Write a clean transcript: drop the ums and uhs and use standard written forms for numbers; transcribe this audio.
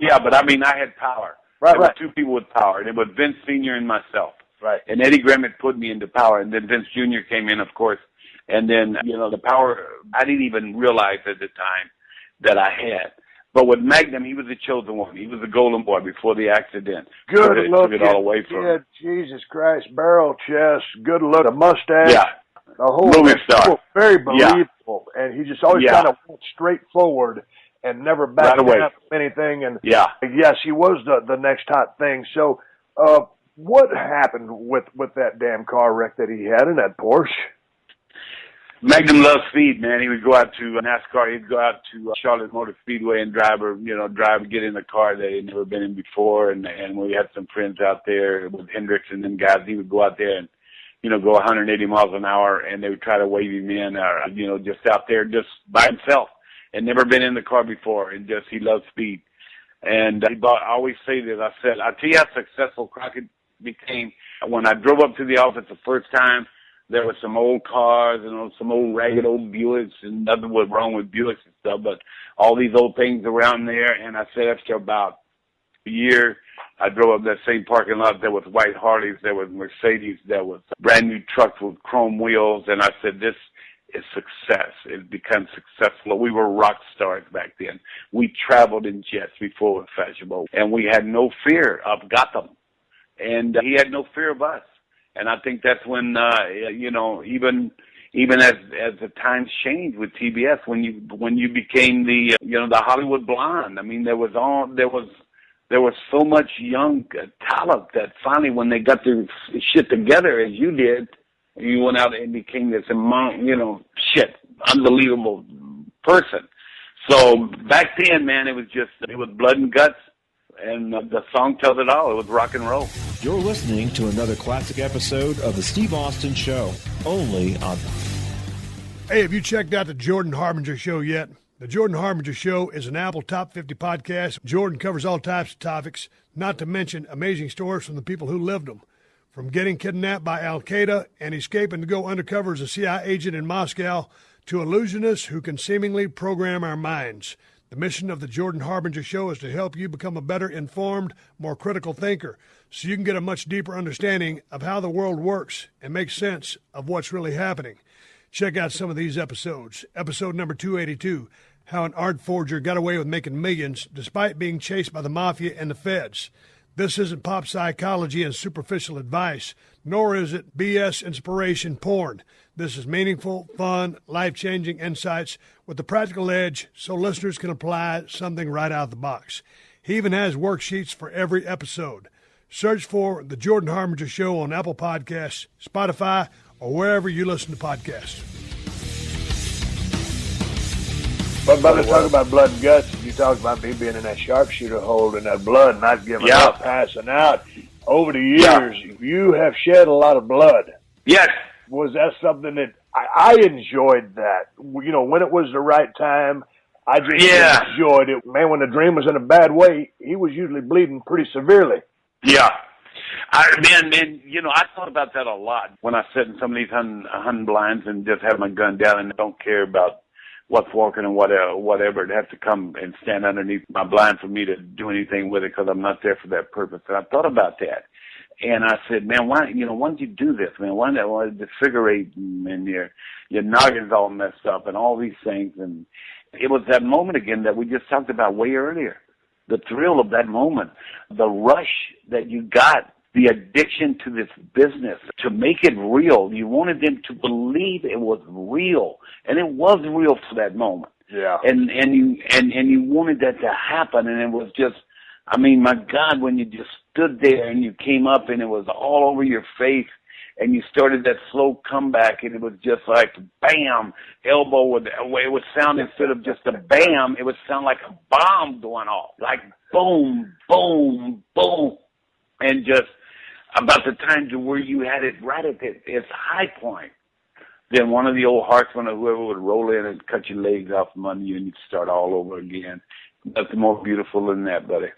Yeah, but I mean, I had power. Right, there right. were two people with power, and it was Vince Sr. and myself. Right. And Eddie Graham had put me into power, and then Vince Jr. came in, of course. And then, the power, I didn't even realize at the time that I had. But with Magnum, he was the chosen one. He was the golden boy before the accident. Good look. Took it all away from him. Jesus Christ, barrel chest, good look, a mustache. Yeah. The whole movie star. Very believable. Yeah. And he just always kind of went straight forward and never backed down from anything. And yes, he was the next hot thing. So what happened with that damn car wreck that he had in that Porsche? Magnum loved speed, man. He would go out to NASCAR. He'd go out to Charlotte Motor Speedway and get in a car that he'd never been in before. And we had some friends out there with Hendricks and them guys. He would go out there and, go 180 miles an hour, and they would try to wave him in, or, just out there just by himself and never been in the car before. And he loved speed. And I always say this. I said, I'll tell you how successful Crockett became. When I drove up to the office the first time, there were some old cars and some old ragged old Buicks, and nothing was wrong with Buicks and stuff, but all these old things around there. And I said after about a year, I drove up that same parking lot. There was white Harleys, there was Mercedes, there was brand new trucks with chrome wheels. And I said, this is success. It became successful. We were rock stars back then. We traveled in jets before it was fashionable, and we had no fear of Gotham. And he had no fear of us. And I think that's when, even as the times changed with TBS, when you became the Hollywood blonde. I mean, there was so much young talent that finally, when they got their shit together, as you did, you went out and became this unbelievable person. So back then, man, it was blood and guts. And the song tells it all. It was rock and roll. You're listening to another classic episode of The Steve Austin Show, only on... Hey, have you checked out the Jordan Harbinger Show yet? The Jordan Harbinger Show is an Apple Top 50 podcast. Jordan covers all types of topics, not to mention amazing stories from the people who lived them. From getting kidnapped by Al-Qaeda and escaping to go undercover as a CIA agent in Moscow to illusionists who can seemingly program our minds. The mission of the Jordan Harbinger Show is to help you become a better informed, more critical thinker so you can get a much deeper understanding of how the world works and make sense of what's really happening. Check out some of these episodes. Episode number 282, How an Art Forger Got Away with Making Millions Despite Being Chased by the Mafia and the Feds. This isn't pop psychology and superficial advice, nor is it BS inspiration porn. This is meaningful, fun, life-changing insights with a practical edge so listeners can apply something right out of the box. He even has worksheets for every episode. Search for The Jordan Harbinger Show on Apple Podcasts, Spotify, or wherever you listen to podcasts. But brother, talk about blood and guts. You talked about me being in that sharpshooter hole in that blood, not giving up, passing out. Over the years, you have shed a lot of blood. Yes. Was that something that I enjoyed that? When it was the right time, I just enjoyed it. Man, when the dream was in a bad way, he was usually bleeding pretty severely. Yeah. I thought about that a lot when I sit in some of these hunting blinds and just have my gun down and don't care about what's walking and whatever. It'd have to come and stand underneath my blind for me to do anything with it because I'm not there for that purpose. And I thought about that. And I said, man, why don't you do this, man? Why the figure eight and your noggin's all messed up and all these things? And it was that moment again that we just talked about way earlier. The thrill of that moment, the rush that you got, the addiction to this business, to make it real. You wanted them to believe it was real, and it was real for that moment. Yeah. And you wanted that to happen, and it was just, I mean, my God, when you just stood there and you came up and it was all over your face and you started that slow comeback and it was just like bam, elbow with it would sound, instead of just a bam, it would sound like a bomb going off, like boom, boom, boom. And just about the time to where you had it right at its high point, then one of the old Hartsmen or whoever would roll in and cut your legs off from under you and you'd start all over again. Nothing more beautiful than that, buddy.